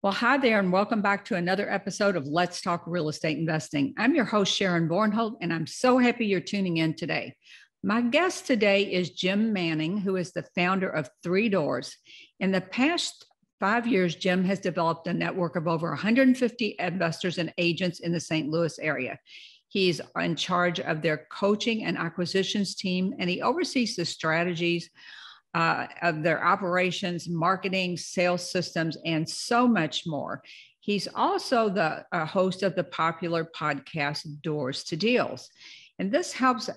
Well, hi there, and welcome back to another episode of Let's Talk Real Estate Investing. I'm your host, Sharon Vornholt, and I'm so happy you're tuning in today. My guest today is Jim Manning, who is the founder of Three Doors. In the past 5 years, Jim has developed a network of over 150 investors and agents in the St. Louis area. He's in charge of their coaching and acquisitions team, and he oversees the strategies of their operations, marketing, sales systems, and so much more. He's also the host of the popular podcast Doors to Deals. And this helps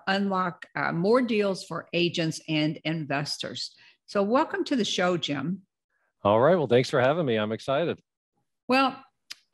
unlock more deals for agents and investors. So welcome to the show, Jim. All right. Well, thanks for having me. I'm excited. Well,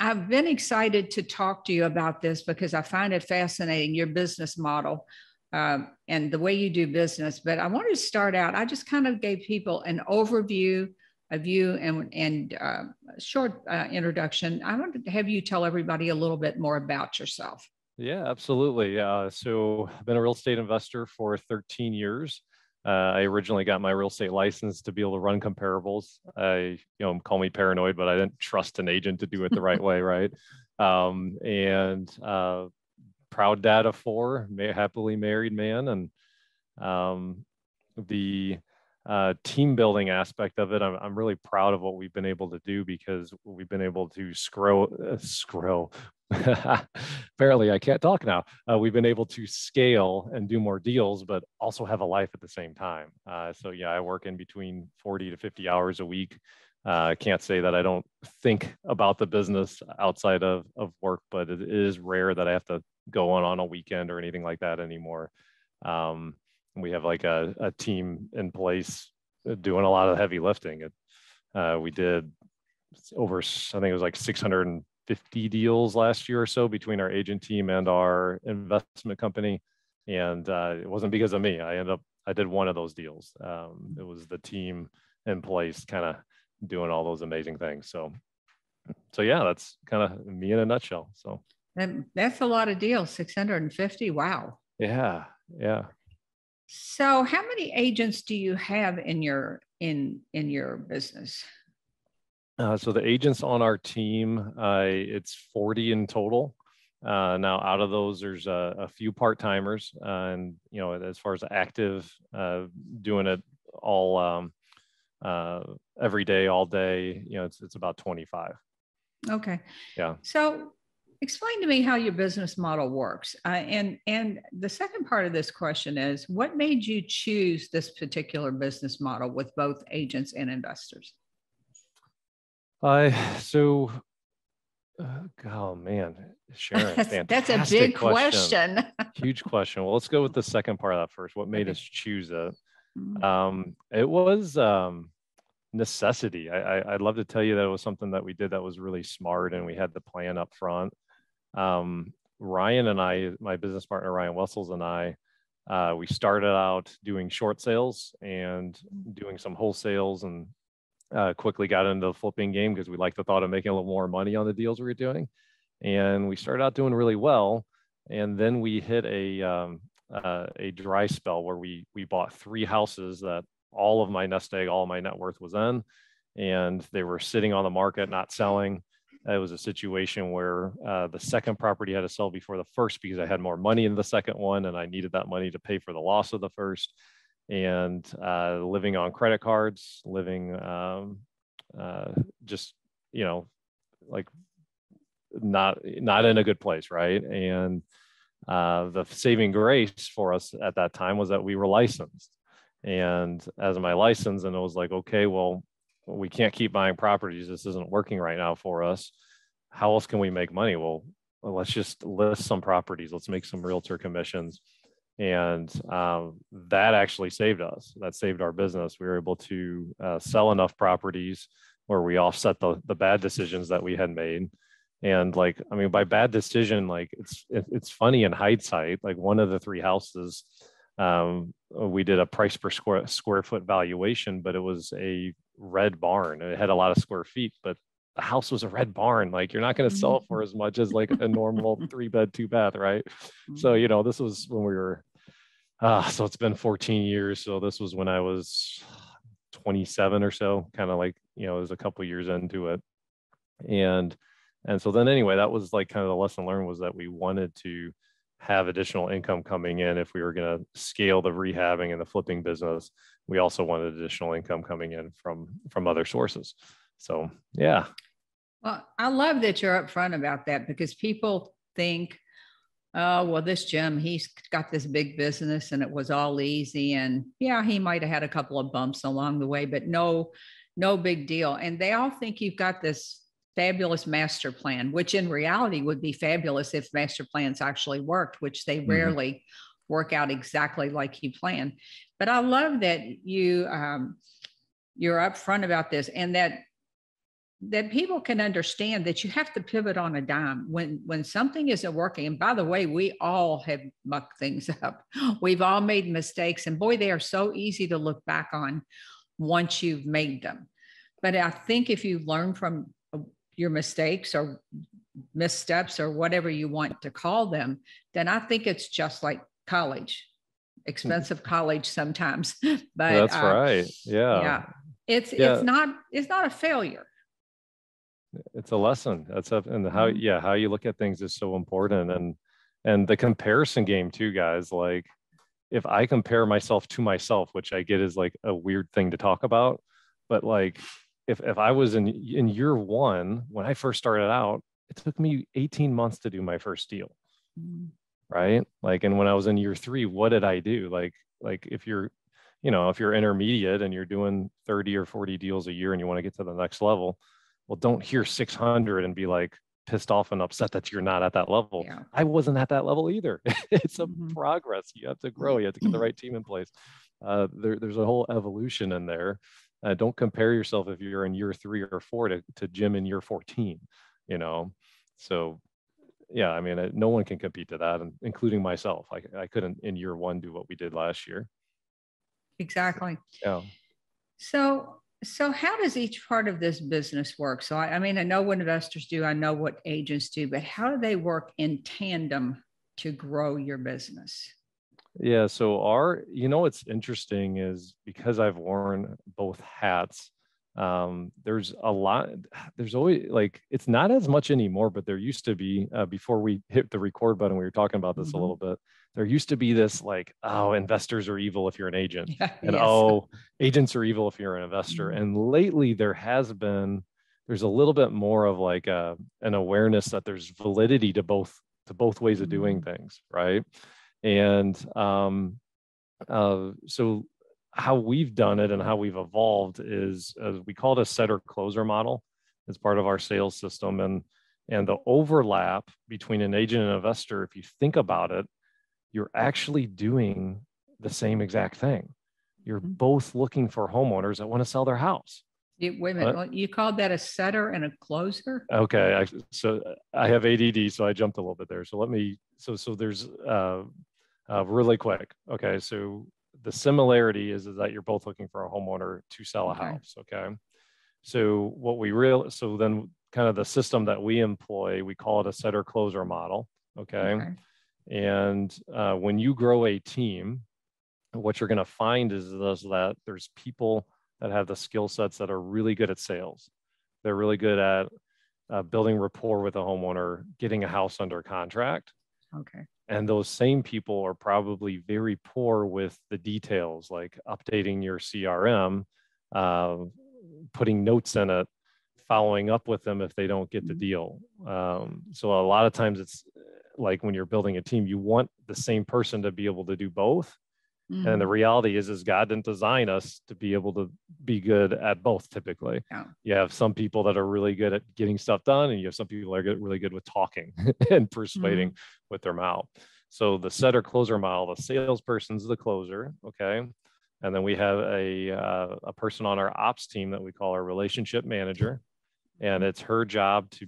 I've been excited to talk to you about this because I find it fascinating, your business model. And the way you do business. But I wanted to start out, I just kind of gave people an overview of you and a short introduction. I wanted to have you tell everybody a little bit more about yourself. Yeah, absolutely. So I've been a real estate investor for 13 years. I originally got my real estate license to be able to run comparables. Call me paranoid, but I didn't trust an agent to do it the right way, right? Proud dad of four, happily married man. And the team building aspect of it, I'm really proud of what we've been able to do because we've been able to scroll. Apparently I can't talk now. We've been able to scale and do more deals, but also have a life at the same time. So yeah, I work in between 40 to 50 hours a week. I can't say that I don't think about the business outside of work, but it is rare that I have to go on a weekend or anything like that anymore. We have like a team in place doing a lot of heavy lifting. We did over, I think it was like 650 deals last year or so between our agent team and our investment company. And it wasn't because of me. I did one of those deals. It was the team in place kind of doing all those amazing things. So yeah, that's kind of me in a nutshell. So that's a lot of deals, 650. Wow. Yeah. So how many agents do you have in your business? So the agents on our team, it's 40 in total. Now out of those, there's a few part-timers, and as far as active, doing it all every day, all day, it's about 25. Okay. Yeah. So explain to me how your business model works. And the second part of this question is, what made you choose this particular business model with both agents and investors? Oh man, Sharon, that's a big question. Huge question. Well, let's go with the second part of that first. What made us choose it? It was necessity. I'd love to tell you that it was something that we did that was really smart and we had the plan up front. Ryan and I, my business partner, Ryan Wessels, and I, we started out doing short sales and doing some wholesales, and quickly got into the flipping game because we liked the thought of making a little more money on the deals we were doing. And we started out doing really well. And then we hit a dry spell where we bought 3 houses that all of my nest egg, all of my net worth was in, and they were sitting on the market, not selling. It was a situation where the second property had to sell before the first because I had more money in the second one and I needed that money to pay for the loss of the first. And living on credit cards, living just, like not in a good place, right? And the saving grace for us at that time was that we were licensed. And as my license, and it was like, okay, well, we can't keep buying properties. This isn't working right now for us. How else can we make money? Well, let's just list some properties. Let's make some realtor commissions. And that actually saved us. That saved our business. We were able to sell enough properties where we offset the bad decisions that we had made. And by bad decision, it's funny in hindsight. Like one of the 3 houses, we did a price per square foot valuation, but it was a red barn. It had a lot of square feet, but the house was a red barn. Like you're not going to sell it for as much as like a normal 3-bed, 2-bath, right? So, this was when we were, so it's been 14 years. So this was when I was 27 or so, kind of like, it was a couple of years into it. And so then anyway, that was like kind of the lesson learned, was that we wanted to have additional income coming in. If we were going to scale the rehabbing and the flipping business, we also wanted additional income coming in from other sources. So yeah. Well, I love that you're upfront about that, because people think, oh, well, this Jim, he's got this big business and it was all easy. And yeah, he might have had a couple of bumps along the way, but no big deal. And they all think you've got this fabulous master plan, which in reality would be fabulous if master plans actually worked, which they rarely work out exactly like you plan. But I love that you're upfront about this, and that people can understand that you have to pivot on a dime when something isn't working. And by the way, we all have mucked things up. We've all made mistakes, and boy, they are so easy to look back on once you've made them. But I think if you learn from your mistakes or missteps or whatever you want to call them, then I think it's just like college, expensive college sometimes. But that's right. Yeah, it's not a failure. It's a lesson. And how you look at things is so important. And the comparison game too, guys. Like, if I compare myself to myself, which I get is like a weird thing to talk about, but like if I was in year one, when I first started out, it took me 18 months to do my first deal. Right? Like, and when I was in year three, what did I do? Like if you're intermediate and you're doing 30 or 40 deals a year and you want to get to the next level, well, don't hear 600 and be like pissed off and upset that you're not at that level. Yeah. I wasn't at that level either. It's a progress. You have to grow. You have to get the right team in place. There's a whole evolution in there. Don't compare yourself if you're in year 3 or 4 to Jim in year 14, So yeah, I mean, no one can compete to that, including myself. I couldn't in year 1 do what we did last year. Exactly. Yeah. So how does each part of this business work? So I mean, I know what investors do, I know what agents do, but how do they work in tandem to grow your business? Yeah. So what's interesting is, because I've worn both hats, there's always, like, it's not as much anymore, but there used to be, before we hit the record button, we were talking about this a little bit. There used to be this like, oh, investors are evil if you're an agent, and oh, agents are evil if you're an investor. And lately there's a little bit more of like an awareness that there's validity to both ways of doing things, right? And so how we've done it and how we've evolved is, we call it a setter closer model. It's part of our sales system. And the overlap between an agent and investor, if you think about it, you're actually doing the same exact thing. You're both looking for homeowners that want to sell their house. Wait a minute, you called that a setter and a closer? Okay, so I have ADD, so I jumped a little bit there. So there's really quick. Okay, so the similarity is that you're both looking for a homeowner to sell a house. Okay, so then kind of the system that we employ, we call it a setter closer model. Okay. And when you grow a team, what you're going to find is that there's people that have the skill sets that are really good at sales. They're really good at building rapport with a homeowner, getting a house under contract. Okay. And those same people are probably very poor with the details, like updating your CRM, putting notes in it, following up with them if they don't get the deal. So a lot of times it's like, when you're building a team, you want the same person to be able to do both. And the reality is God didn't design us to be able to be good at both. Typically, you have some people that are really good at getting stuff done, and you have some people that are really good with talking and persuading with their mouth. So the setter closer model, the salesperson's the closer, okay, and then we have a person on our ops team that we call our relationship manager, and it's her job to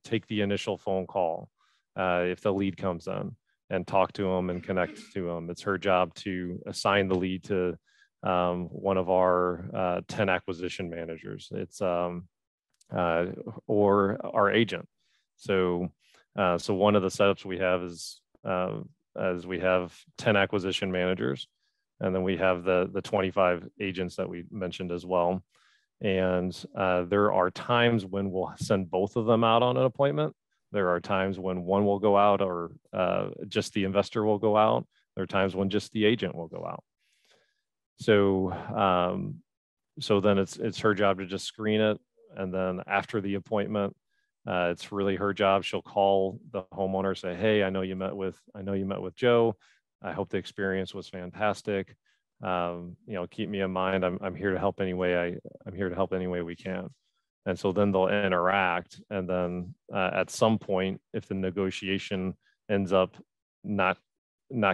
take the initial phone call if the lead comes in, and talk to them and connect to them. It's her job to assign the lead to one of our 10 acquisition managers. It's or our agent. So one of the setups we have is as we have 10 acquisition managers, and then we have the 25 agents that we mentioned as well. And there are times when we'll send both of them out on an appointment. There are times when one will go out, or just the investor will go out. There are times when just the agent will go out. So so then it's her job to just screen it. And then after the appointment, it's really her job. She'll call the homeowner, say, hey, I know you met with Joe. I hope the experience was fantastic. Keep me in mind. I'm here to help any way I'm here to help any way we can. And so then they'll interact. And then at some point, if the negotiation ends up not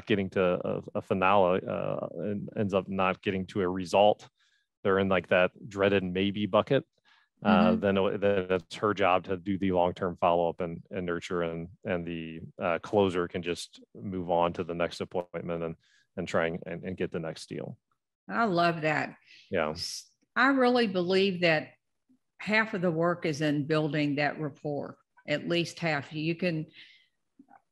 getting to a finale, and ends up not getting to a result, they're in like that dreaded maybe bucket. Then it's her job to do the long-term follow-up and nurture, and the closer can just move on to the next appointment and try and get the next deal. I love that. Yeah. I really believe that half of the work is in building that rapport, at least half. You can,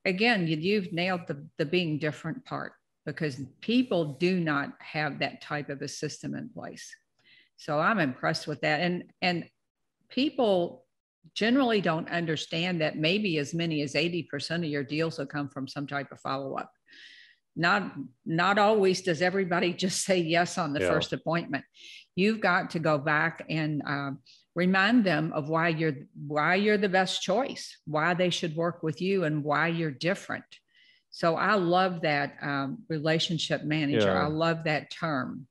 again, you've nailed the being different part, because people do not have that type of a system in place. So I'm impressed with that. And people generally don't understand that maybe as many as 80% of your deals will come from some type of follow-up. Not always does everybody just say yes on the first appointment. You've got to go back and remind them of why you're the best choice, why they should work with you, and why you're different. So I love that relationship manager. I love that term.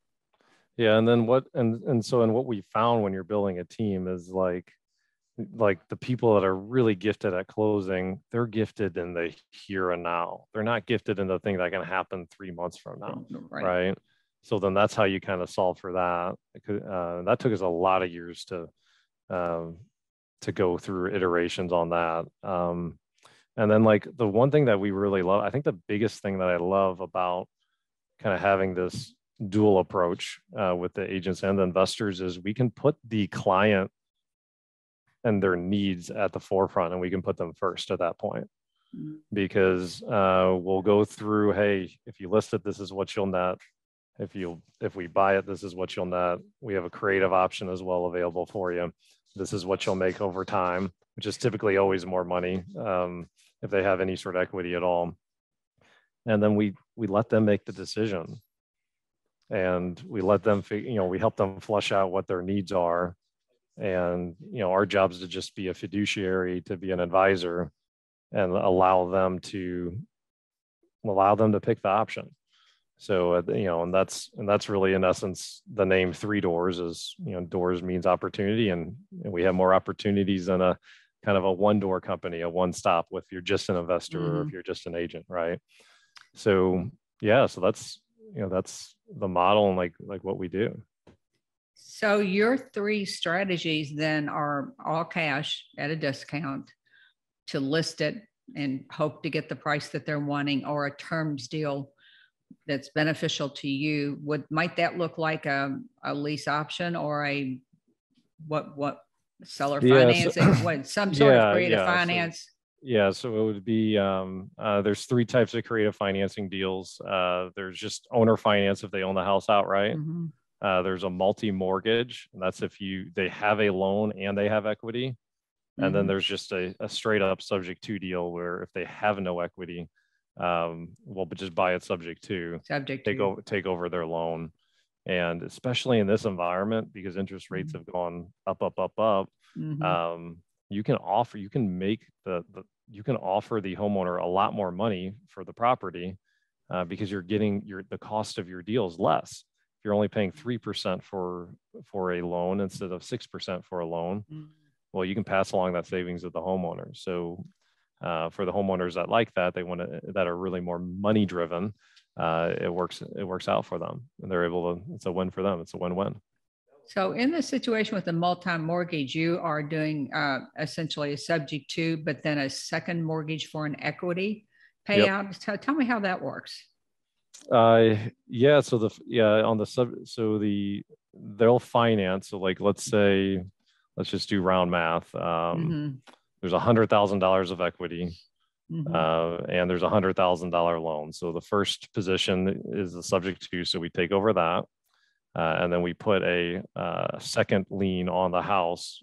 Yeah. And then what we found when you're building a team is like the people that are really gifted at closing, they're gifted in the here and now. They're not gifted in the thing that can happen 3 months from now. Right. So then that's how you kind of solve for that. That took us a lot of years to go through iterations on that. And then like the one thing that we really love, I think the biggest thing that I love about kind of having this dual approach with the agents and the investors is we can put the client and their needs at the forefront, and we can put them first at that point. Because we'll go through, hey, if you list it, this is what you'll net. If we buy it, this is what you'll net. We have a creative option as well available for you. This is what you'll make over time, which is typically always more money if they have any sort of equity at all. And then we let them make the decision, and we let them we help them flush out what their needs are. And our job is to just be a fiduciary, to be an advisor, and allow them to pick the option. So and that's really in essence the name Three Doors. Is doors means opportunity, and we have more opportunities than a kind of a one door company, a one stop, if you're just an investor or if you're just an agent, right? So so that's that's the model and like what we do. So your 3 strategies then are all cash at a discount, to list it and hope to get the price that they're wanting, or a terms deal that's beneficial to you. Might that look like a lease option, or a what seller financing? Some sort of creative finance? So it would be there's 3 types of creative financing deals. There's just owner finance if they own the house outright. There's a multi-mortgage, and that's if they have a loan and they have equity. And then there's just a straight up subject to deal, where if they have no equity, but just buy it subject to take over their loan. And especially in this environment, because interest rates have gone up, you can offer the homeowner a lot more money for the property because you're getting the cost of your deals less. If you're only paying 3% for a loan instead of 6% for a loan, well, you can pass along that savings to the homeowner. So for the homeowners that like that, that are really more money driven, it works out for them, and they're able to. It's a win for them. It's a win-win. So in the situation with the multi-mortgage, you are doing essentially a subject to, but then a second mortgage for an equity payout. Tell me how that works. So they'll finance. So like, let's just do round math. There's $100,000 of equity, and there's $100,000 loan. So the first position is the subject to. So we take over that. And then we put a second lien on the house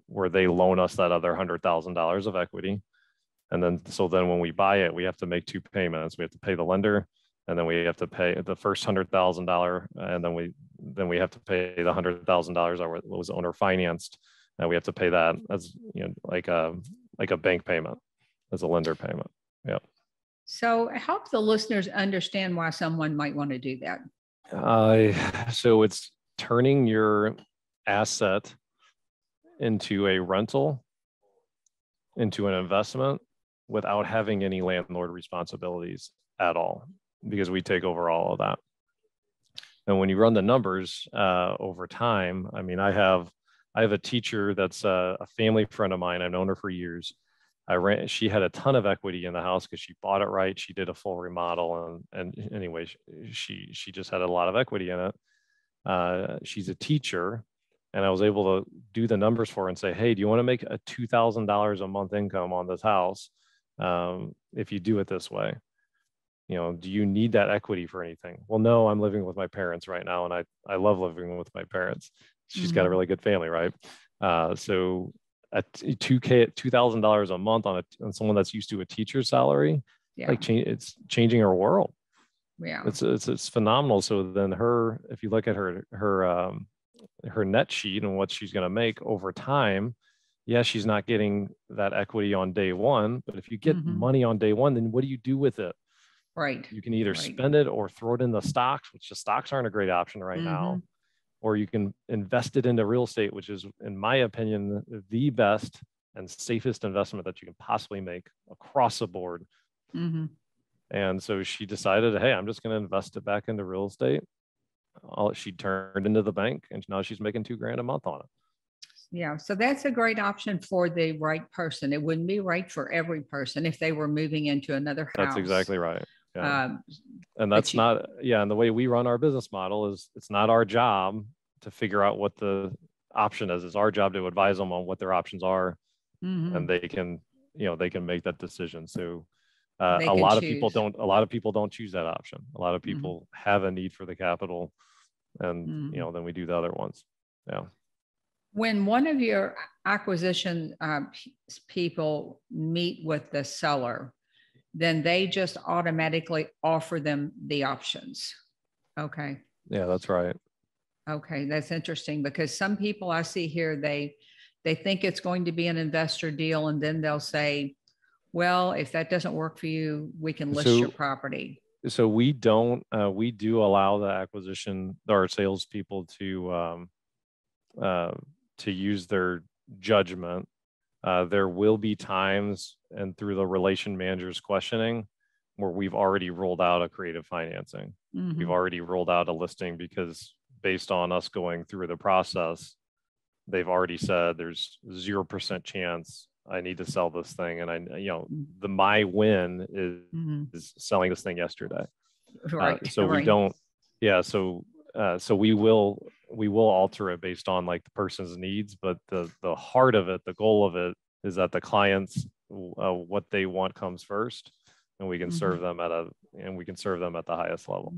where they loan us that other $100,000 of equity. And then, so then when we buy it, we have to make two payments. We have to pay the lender, and then we have to pay the first $100,000, and then we have to pay the $100,000 that was owner financed, and we have to pay that as, you know, like a bank payment, as a lender payment. Yeah. So help the listeners understand why someone might want to do that. So it's turning your asset into a rental, into an investment, without having any landlord responsibilities at all, because we take over all of that. And when you run the numbers over time, I mean, I have a teacher that's a family friend of mine. I've known her for years. She had a ton of equity in the house because she bought it right. She did a full remodel, and anyway, she just had a lot of equity in it. She's a teacher, and I was able to do the numbers for her and say, hey, do you want to make a $2,000 a month income on this house if you do it this way? You know, do you need that equity for anything? Well, no, I'm living with my parents right now, and I love living with my parents. She's got a really good family, right? So at $2,000 a month on someone that's used to a teacher's salary, it's changing her world. Yeah, it's phenomenal. So then if you look at her net sheet and what she's going to make over time, she's not getting that equity on day one, but if you get money on day one, then what do you do with it? Right. You can either spend it or throw it in the stocks, which the stocks aren't a great option right now, or you can invest it into real estate, which is, in my opinion, the best and safest investment that you can possibly make across the board. And so she decided, hey, I'm just going to invest it back into real estate. She turned into the bank, and now she's making $2,000 a month on it. Yeah, so that's a great option for the right person. It wouldn't be right for every person if they were moving into another house. That's exactly right. Yeah. And that's not, and the way we run our business model is, it's not our job to figure out what the option is. It's our job to advise them on what their options are, and they can make that decision. So a lot of people don't choose that option. A lot of people have a need for the capital, and then we do the other ones. Yeah. When one of your acquisition people meet with the seller, then they just automatically offer them the options. Okay. Yeah, that's right. Okay, that's interesting, because some people I see here, they think it's going to be an investor deal, and then they'll say, well, if that doesn't work for you, we can list your property. So we do allow the acquisition, our salespeople to use their judgment. There will be times, and through the relation manager's questioning, where we've already rolled out a creative financing. We've already rolled out a listing, because based on us going through the process, they've already said there's 0% chance I need to sell this thing. And my win is selling this thing yesterday. Right. So we don't, so we will alter it based on like the person's needs, but the heart of it, the goal of it, is that the clients, what they want comes first, and we can serve them at the highest level.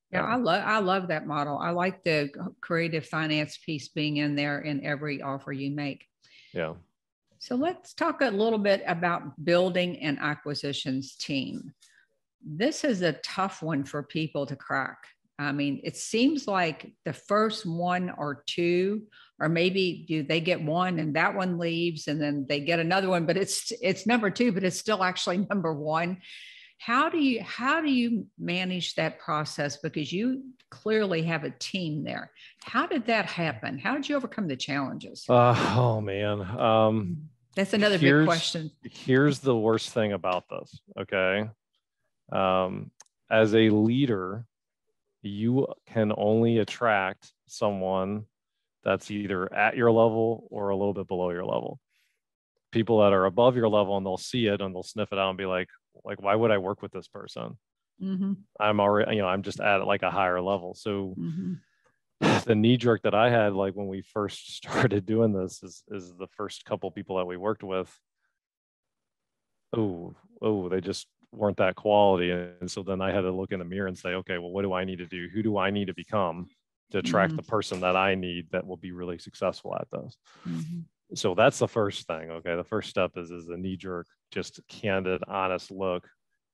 Yeah, I love that model. I like the creative finance piece being in there in every offer you make. Yeah. So let's talk a little bit about building an acquisitions team. This is a tough one for people to crack. I mean, it seems like the first one or two, or maybe they get one and that one leaves, and then they get another one, but it's number two, but it's still actually number one. How do you manage that process? Because you clearly have a team there. How did that happen? How did you overcome the challenges? Oh man. That's another big question. Here's the worst thing about this. Okay. As a leader, you can only attract someone that's either at your level or a little bit below your level. People that are above your level, and they'll see it and they'll sniff it out and be like, why would I work with this person? I'm already, I'm just at like a higher level. So the knee jerk that I had, like when we first started doing this, is the first couple people that we worked with. They just weren't that quality. And so then I had to look in the mirror and say, okay, well, what do I need to do? Who do I need to become to attract the person that I need that will be really successful at this. Mm-hmm. So that's the first thing. Okay. The first step is a knee-jerk, just candid, honest look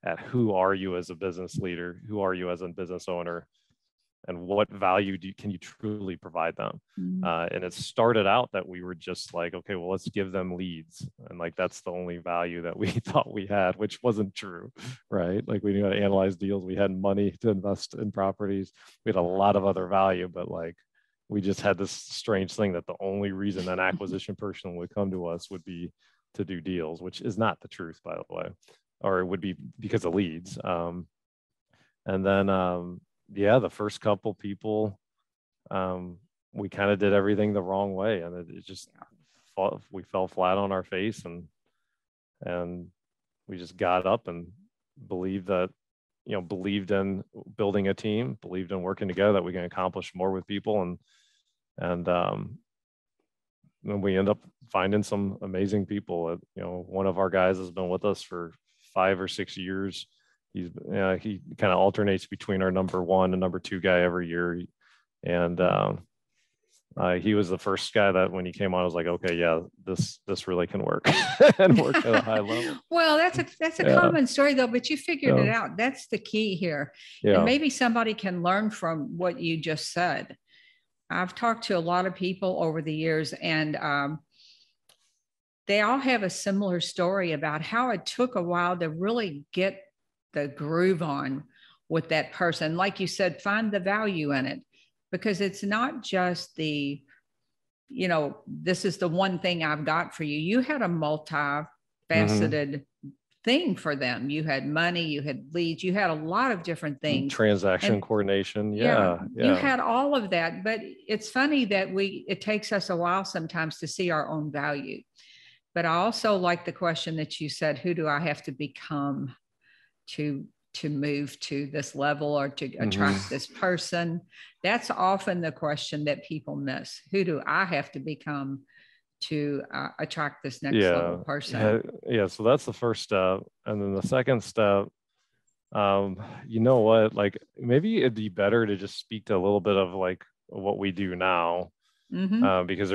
at who are you as a business leader? Who are you as a business owner? And what value can you truly provide them? Mm-hmm. And it started out that we were just like, okay, well, let's give them leads. And like, that's the only value that we thought we had, which wasn't true, right? Like we knew how to analyze deals. We had money to invest in properties. We had a lot of other value, but like, we just had this strange thing that the only reason an acquisition person would come to us would be to do deals, which is not the truth, by the way, or it would be because of leads. And then, the first couple people, we kind of did everything the wrong way, and it just we fell flat on our face, and we just got up and believed in building a team, believed in working together, that we can accomplish more with people, and then we end up finding some amazing people. One of our guys has been with us for 5 or 6 years. He kind of alternates between our number 1 and number 2 guy every year. And he was the first guy that when he came on, I was like, okay, yeah, this really can work and work at a high level. Well, that's a common story though, but you figured it out. That's the key here. Yeah. And maybe somebody can learn from what you just said. I've talked to a lot of people over the years, and they all have a similar story about how it took a while to really get the groove on with that person. Like you said, find the value in it, because it's not just this is the one thing I've got for you. You had a multifaceted thing for them. You had money, you had leads, you had a lot of different things. Transaction coordination. Yeah. You had all of that. But it's funny that it takes us a while sometimes to see our own value. But I also like the question that you said, who do I have to become to move to this level or to attract this person? That's often the question that people miss. Who do I have to become to attract this next level person? Yeah. So that's the first step. And then the second step, you know what, like maybe it'd be better to just speak to a little bit of like what we do now, because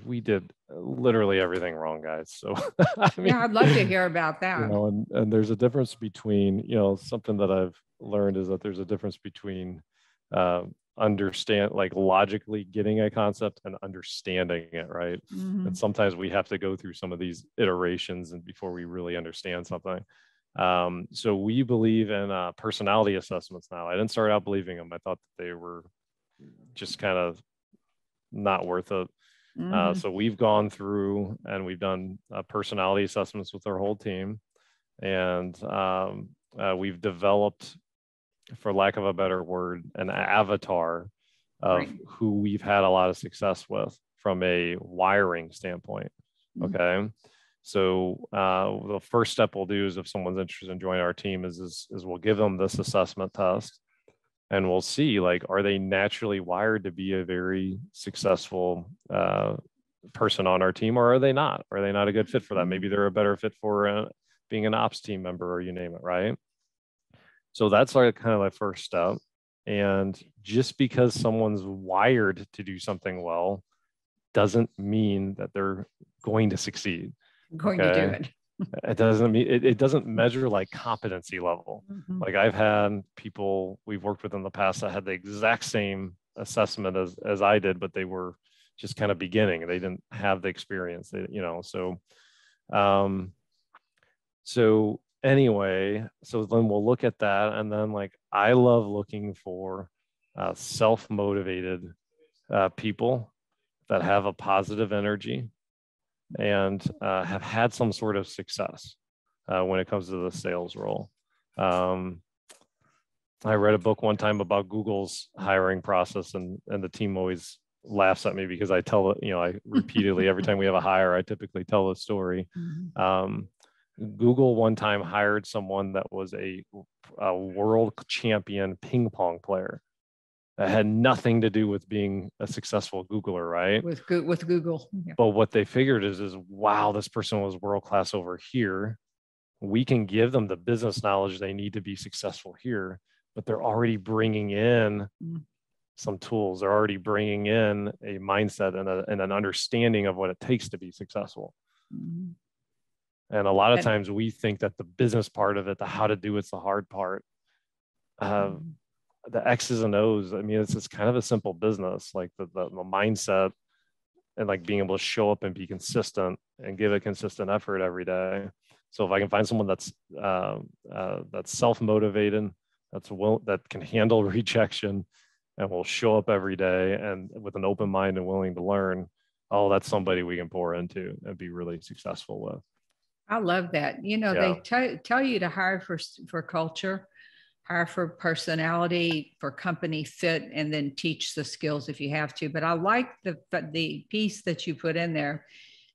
we did literally everything wrong, guys. So I'd love to hear about that. And there's a difference between, something that I've learned is that there's a difference between logically getting a concept and understanding it, right? And sometimes we have to go through some of these iterations and before we really understand something. So we believe in personality assessments now. I didn't start out believing them. I thought that they were just kind of not worth it. So we've gone through and we've done personality assessments with our whole team, and we've developed, for lack of a better word, an avatar of who we've had a lot of success with from a wiring standpoint. Okay. So the first step we'll do is, if someone's interested in joining our team, is we'll give them this assessment test, and we'll see, like, are they naturally wired to be a very successful person on our team, or are they not? Are they not a good fit for that? Maybe they're a better fit for being an ops team member, or you name it, right? So that's kind of my first step. And just because someone's wired to do something well doesn't mean that they're going to succeed. To do it. It doesn't mean it doesn't measure like competency level. Like I've had people we've worked with in the past that had the exact same assessment as I did, but they were just kind of beginning. They didn't have the experience. So anyway, so then we'll look at that, and then like I love looking for self-motivated people that have a positive energy and have had some sort of success when it comes to the sales role. I read a book one time about Google's hiring process, and the team always laughs at me because I tell it, I repeatedly, every time we have a hire, I typically tell the story. Google one time hired someone that was a world champion ping pong player. That had nothing to do with being a successful Googler, right? With Google. Yeah. But what they figured is wow, this person was world-class over here. We can give them the business knowledge they need to be successful here, but they're already bringing in some tools. They're already bringing in a mindset and an understanding of what it takes to be successful. Mm-hmm. And a lot of times we think that the business part of it, the how to do it's the hard part. The X's and O's, I mean, it's kind of a simple business, like the mindset and like being able to show up and be consistent and give a consistent effort every day. So if I can find someone that's self-motivated, that can handle rejection and will show up every day and with an open mind and willing to learn, oh, that's somebody we can pour into and be really successful with. I love that. You know, Yeah. they tell you to hire for culture, hire for personality, for company fit, and then teach the skills if you have to. But I like the piece that you put in there,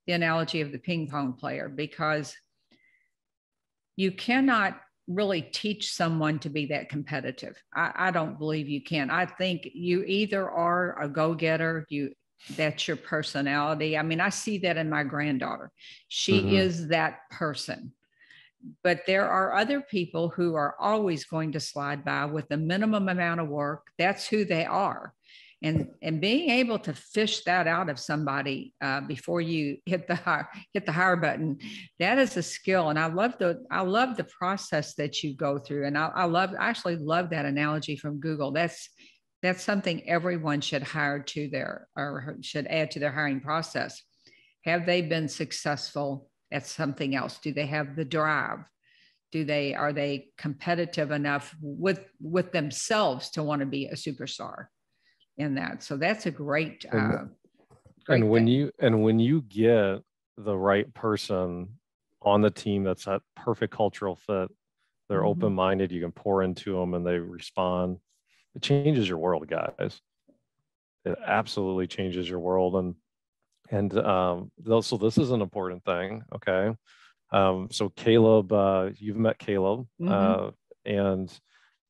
the analogy of the ping pong player, because you cannot really teach someone to be that competitive. I don't believe you can. I think you either are a go-getter, that's your personality. I mean, I see that in my granddaughter. She is that person. But there are other people who are always going to slide by with the minimum amount of work. That's who they are. And being able to fish that out of somebody before you hit the hire button, that is a skill. And I love the process that you go through. And I actually love that analogy from Google. That's something everyone should should add to their hiring process. Have they been successful at something else? Do they have the drive? Are they competitive enough with themselves to want to be a superstar in that? So that's a great and when thing. when you get the right person on the team that's that perfect cultural fit, they're open-minded, you can pour into them and they respond. It changes your world, guys. It absolutely changes your world. And so this is an important thing. Okay. So Caleb, you've met Caleb, and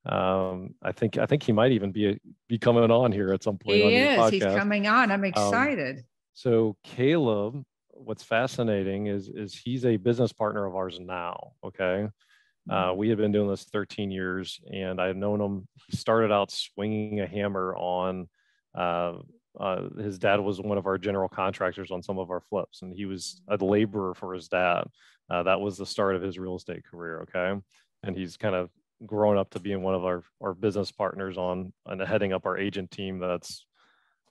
I think he might even be coming on here at some point on your podcast. He's coming on. I'm excited. So Caleb, what's fascinating is he's a business partner of ours now. Okay. We had been doing this 13 years and I've known him. He started out swinging a hammer on, his dad was one of our general contractors on some of our flips, and he was a laborer for his dad. That was the start of his real estate career. Okay. And he's kind of grown up to being one of our business partners on heading up our agent team. That's,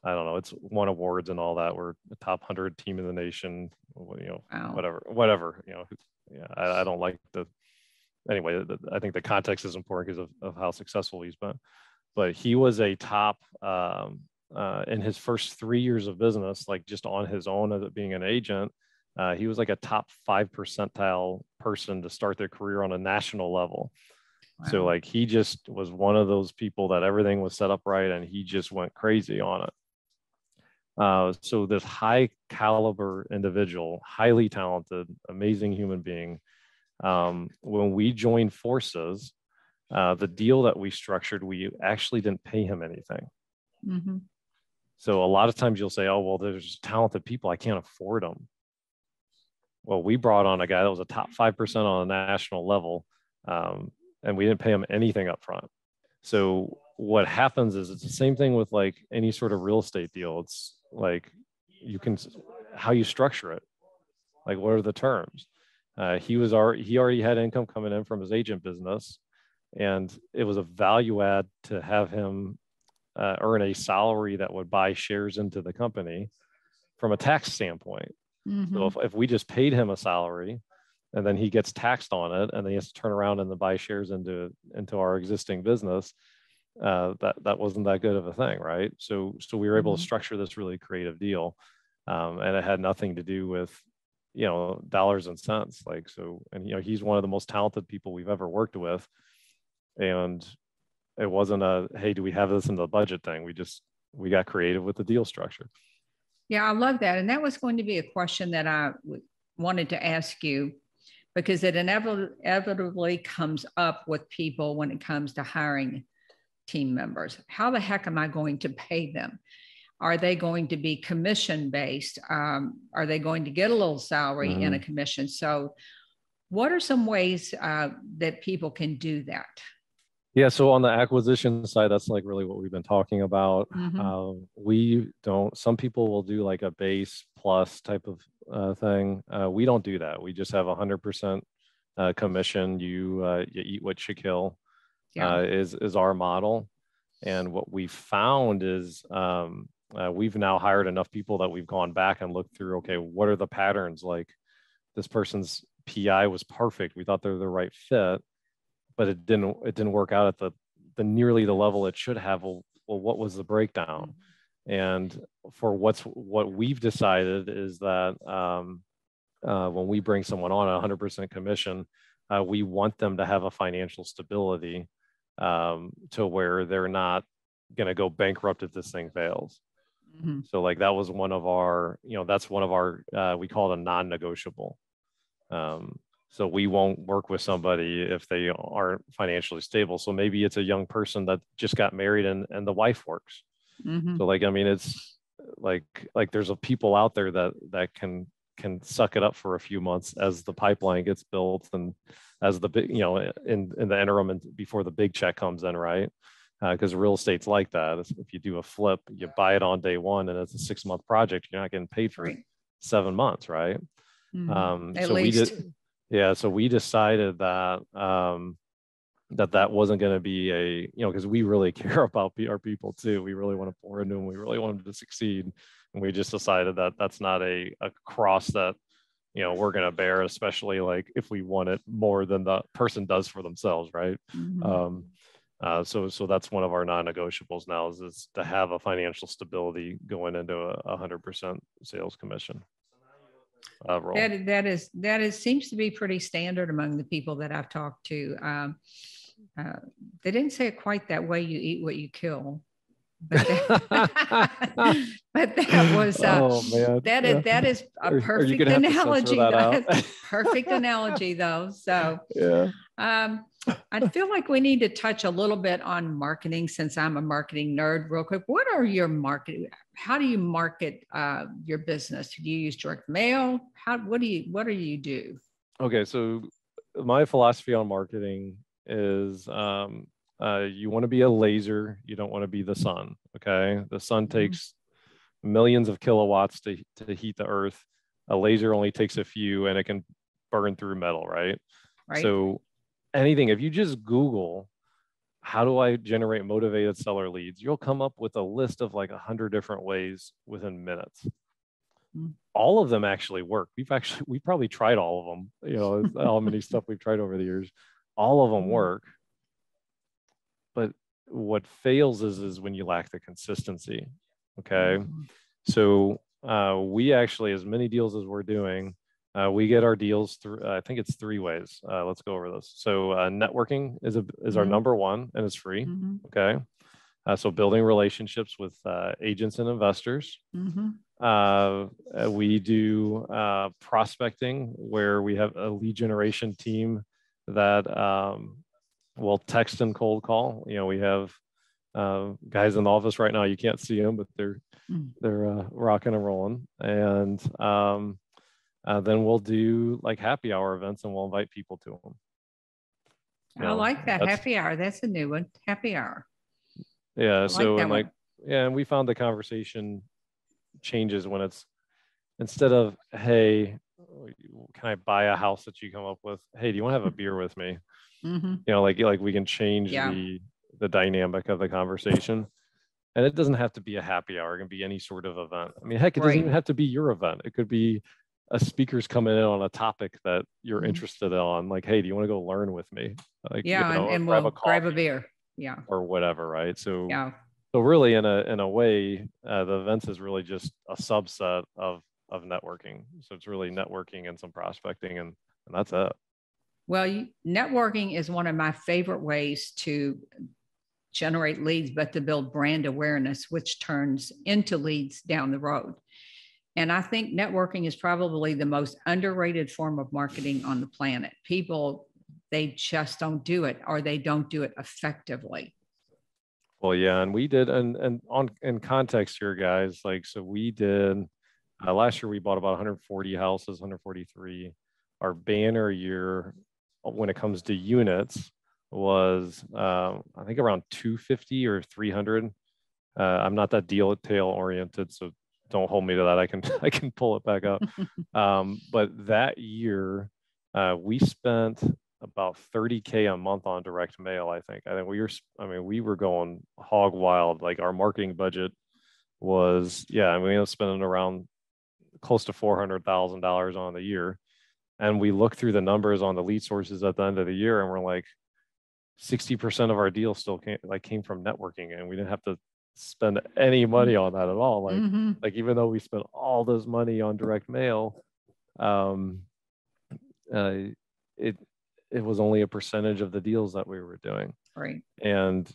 I don't know, it's won awards and all that. We're a top 100 team in the nation, Wow. whatever, yeah, I don't like anyway, I think the context is important because of how successful he's been. But he was a top, in his first 3 years of business, like just on his own as being an agent, he was like a top 5 percentile person to start their career on a national level. Wow. So like he just was one of those people that everything was set up right and he just went crazy on it. So this high caliber individual, highly talented, amazing human being, when we joined forces, the deal that we structured, we actually didn't pay him anything. So a lot of times you'll say, oh, well, there's talented people, I can't afford them. Well, we brought on a guy that was a top 5% on a national level, and we didn't pay him anything up front. So what happens is it's the same thing with like any sort of real estate deal. It's like how you structure it. Like, what are the terms? He already had income coming in from his agent business, and it was a value add to have him earn a salary that would buy shares into the company from a tax standpoint. So if we just paid him a salary and then he gets taxed on it and then he has to turn around and then buy shares into our existing business, that wasn't that good of a thing, right? So we were able to structure this really creative deal, and it had nothing to do with dollars and cents. Like, so, and he's one of the most talented people we've ever worked with, and it wasn't a, hey, do we have this in the budget thing? We got creative with the deal structure. Yeah, I love that. And that was going to be a question that I wanted to ask you, because it inevitably comes up with people when it comes to hiring team members. How the heck am I going to pay them? Are they going to be commission based? Are they going to get a little salary in a commission? So what are some ways that people can do that? Yeah, so on the acquisition side, that's like really what we've been talking about. Mm-hmm. We don't, some people will do like a base plus type of thing. We don't do that. We just have 100% commission. You eat what you kill, Yeah. is our model. And what we found is we've now hired enough people that we've gone back and looked through, okay, what are the patterns? Like this person's PI was perfect. We thought they're the right fit, but it didn't work out at the nearly the level it should have. Well, what was the breakdown? And for what we've decided is that when we bring someone on at 100% commission, we want them to have a financial stability to where they're not going to go bankrupt if this thing fails. Mm-hmm. So like that was one of our, that's one of our, we call it a non-negotiable. So we won't work with somebody if they aren't financially stable. So maybe it's a young person that just got married and the wife works. Mm-hmm. So like, I mean, it's like there's a people out there that can suck it up for a few months as the pipeline gets built and as the big, in the interim and before the big check comes in, right? Because real estate's like that. If you do a flip, you buy it on day one and it's a 6-month project, you're not getting paid for 7 months, right? Mm-hmm. At So least. so we decided that that wasn't going to be a, because we really care about our people too. We really want to pour into them. We really want them to succeed. And we just decided that that's not a cross that, we're going to bear, especially like if we want it more than the person does for themselves. Right. Mm-hmm. So that's one of our non-negotiables now is to have a financial stability going into a 100% sales commission. Role. That is seems to be pretty standard among the people that I've talked to. They didn't say it quite that way. You eat what you kill, but but that was oh man, that is a perfect analogy. Perfect analogy though. So yeah. I feel like we need to touch a little bit on marketing since I'm a marketing nerd real quick. What are your marketing? How do you market your business? Do you use direct mail? What do you do? Okay. So my philosophy on marketing is you want to be a laser. You don't want to be the sun. Okay. The sun takes millions of kilowatts to heat the earth. A laser only takes a few and it can burn through metal. Right. So anything, if you just Google, how do I generate motivated seller leads? You'll come up with a list of like 100 different ways within minutes. All of them actually work. We've probably tried all of them, how many stuff we've tried over the years. All of them work. But what fails is when you lack the consistency. Okay. So we actually, as many deals as we're doing, we get our deals through, I think it's 3 ways. Let's go over this. So networking is our number one and it's free. Okay. So building relationships with agents and investors. We do prospecting where we have a lead generation team that will text and cold call. We have guys in the office right now. You can't see them, but they're rocking and rolling. And then we'll do like happy hour events and we'll invite people to them. I like that happy hour. That's a new one. Happy hour. Yeah. So and we found the conversation changes when it's instead of, hey, can I buy a house that you come up with? Hey, do you want to have a beer with me? Like we can change the dynamic of the conversation. And it doesn't have to be a happy hour. It can be any sort of event. I mean, heck, it doesn't even have to be your event. It could be a speaker's coming in on a topic that you're interested in. Like, hey, do you want to go learn with me? Like, and we'll grab a beer. Yeah. Or whatever, right? So so really in a way, the events is really just a subset of networking. So it's really networking and some prospecting and that's it. Well, networking is one of my favorite ways to generate leads, but to build brand awareness, which turns into leads down the road. And I think networking is probably the most underrated form of marketing on the planet. People, they just don't do it or they don't do it effectively. Well, yeah. And we did, and in context here, guys, like, so we did, last year we bought about 140 houses, 143. Our banner year when it comes to units was, I think around 250 or 300. I'm not that deal tail oriented, so don't hold me to that. I can pull it back up. But that year, we spent about 30K a month on direct mail. I think we were going hog wild. Like our marketing budget was, we ended up spending around close to $400,000 on the year. And we looked through the numbers on the lead sources at the end of the year, and we're like, 60% of our deals still came from networking, and we didn't have to spend any money on that at all. Like even though we spent all this money on direct mail, it was only a percentage of the deals that we were doing. Right. And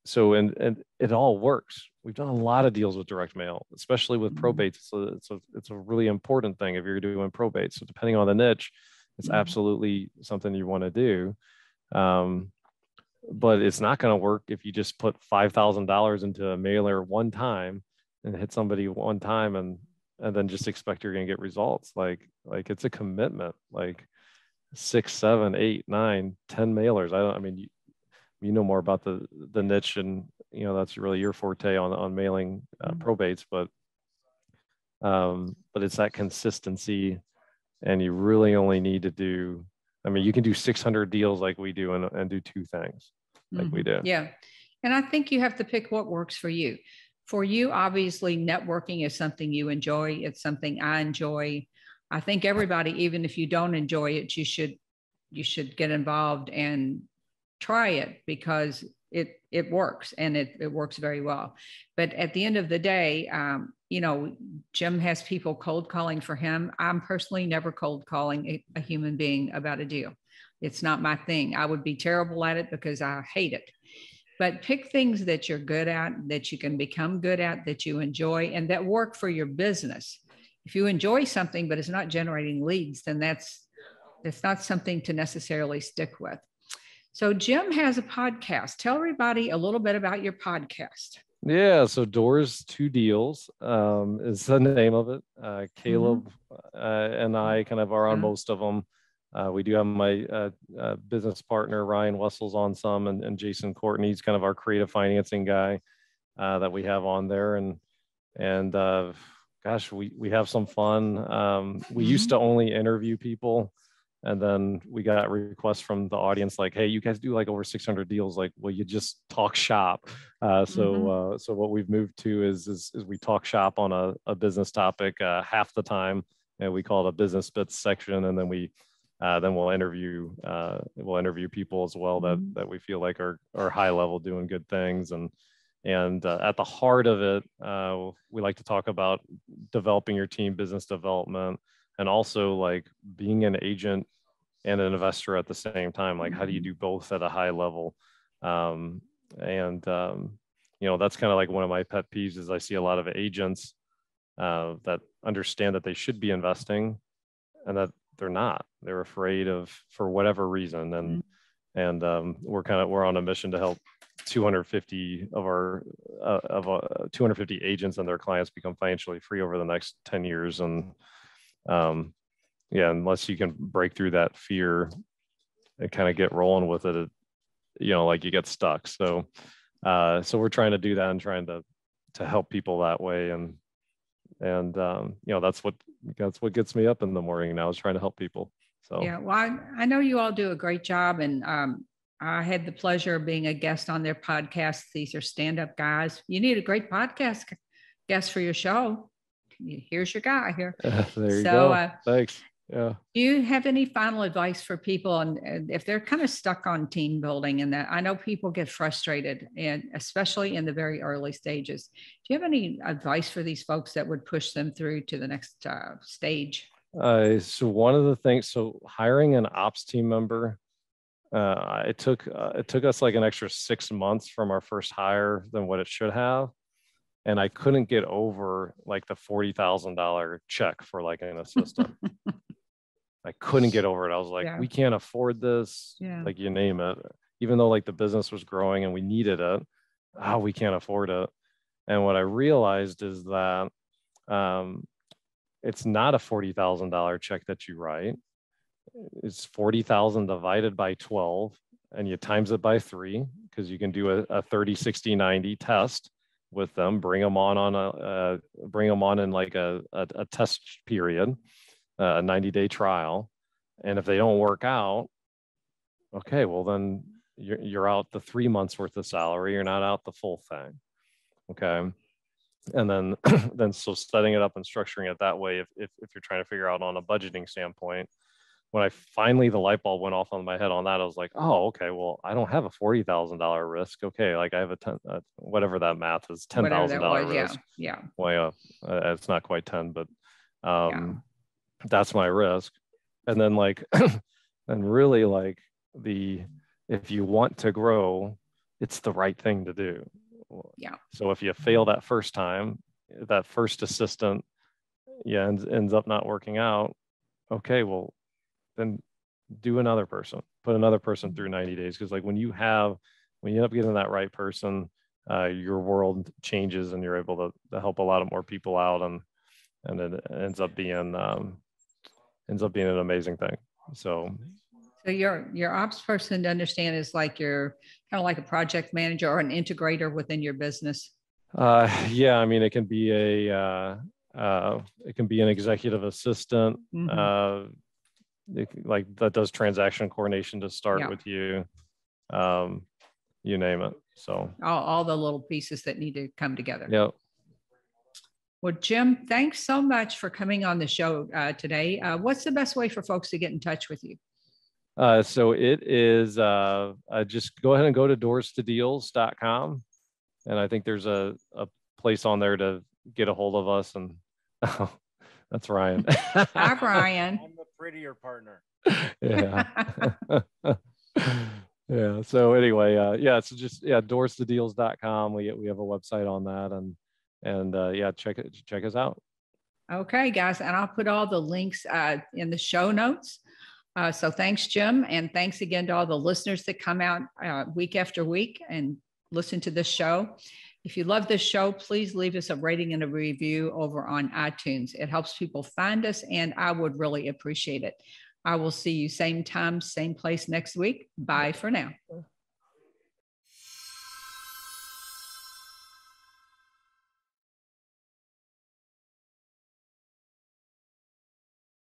so it all works. We've done a lot of deals with direct mail, especially with probates. So it's a really important thing if you're doing probates. So depending on the niche, it's absolutely something you want to do. But it's not going to work if you just put $5,000 into a mailer one time and hit somebody one time and then just expect you're going to get results. Like it's a commitment, like 6, 7, 8, 9, 10 mailers. You know more about the niche, and that's really your forte on mailing probates, but it's that consistency, and you really only need to do. You can do 600 deals like we do and do 2 things like we do. Yeah. And I think you have to pick what works for you. For you, obviously, networking is something you enjoy. It's something I enjoy. I think everybody, even if you don't enjoy it, you should get involved and try it, because it works, and it works very well. But at the end of the day, Jim has people cold calling for him. I'm personally never cold calling a human being about a deal. It's not my thing. I would be terrible at it because I hate it. But pick things that you're good at, that you can become good at, that you enjoy, and that work for your business. If you enjoy something, but it's not generating leads, then that's not something to necessarily stick with. So Jim has a podcast. Tell everybody a little bit about your podcast. Yeah, so Doors to Deals is the name of it. Caleb and I kind of are on most of them. We do have my business partner, Ryan Wessels, on some, and Jason Courtney's kind of our creative financing guy that we have on there. And gosh, we have some fun. We used to only interview people. And then we got requests from the audience like, hey, you guys do like over 600 deals. Like, will you just talk shop? So what we've moved to is we talk shop on a business topic half the time, and we call it a business bits section. And then we'll interview people as well that we feel like are high level doing good things. And at the heart of it, we like to talk about developing your team, business development, and also like being an agent and an investor at the same time. Like, how do you do both at a high level? That's kind of like one of my pet peeves is I see a lot of agents that understand that they should be investing and that they're not. They're afraid for whatever reason. And we're on a mission to help 250 of 250 agents and their clients become financially free over the next 10 years. And unless you can break through that fear and kind of get rolling with it, like you get stuck. So we're trying to do that and trying to help people that way. And that's what gets me up in the morning now, is trying to help people. So yeah, well, I know you all do a great job, and I had the pleasure of being a guest on their podcast. These are stand-up guys. You need a great podcast guest for your show. Here's your guy here. There you go. Thanks. Yeah. Do you have any final advice for people on if they're kind of stuck on team building? And that I know people get frustrated, and especially in the very early stages. Do you have any advice for these folks that would push them through to the next stage? So one of the things, hiring an ops team member, it took us like an extra 6 months from our first hire than what it should have. And I couldn't get over like the $40,000 check for like an assistant. I couldn't get over it. I was like, we can't afford this. Yeah. Like, you name it. Even though like the business was growing and we needed it, we can't afford it. And what I realized is that it's not a $40,000 check that you write. It's 40,000 divided by 12. and you times it by 3, because you can do a 30, 60, 90 test with them, bring them on in like a test period, a 90-day trial. And if they don't work out, okay, well then you're out the 3 months worth of salary. You're not out the full thing. Okay. And then so setting it up and structuring it that way, if you're trying to figure out on a budgeting standpoint, when I finally, the light bulb went off on my head on that, I was like, oh, okay, well, I don't have a $40,000 risk. Okay. Like I have whatever that math is, $10,000 risk. Yeah. Well, it's not quite 10, but Yeah. that's my risk. And then like, and really like if you want to grow, it's the right thing to do. Yeah. So if you fail that first time, that first assistant, ends up not working out. Okay, well, then do another person, put another person through 90 days. Because like when you end up getting that right person, your world changes and you're able to help a lot of more people out, and it ends up being an amazing thing. So your ops person, to understand, is like you're kind of like a project manager or an integrator within your business. Yeah, I mean, it can be an executive assistant, like that does transaction coordination to start with you, you name it. So all the little pieces that need to come together. Yep. Well, Jim, thanks so much for coming on the show today. What's the best way for folks to get in touch with you? So it is just go ahead and go to doorstodeals.com. And I think there's a place on there to get a hold of us. And that's Ryan. Hi, Ryan. I'm the prettier partner. Yeah. Yeah. So anyway, so just doorstodeals.com. We have a website on that, and check us out. Okay, guys, and I'll put all the links in the show notes. So thanks, Jim. And thanks again to all the listeners that come out week after week and listen to this show. If you love this show, please leave us a rating and a review over on iTunes. It helps people find us, and I would really appreciate it. I will see you same time, same place next week. Bye for now.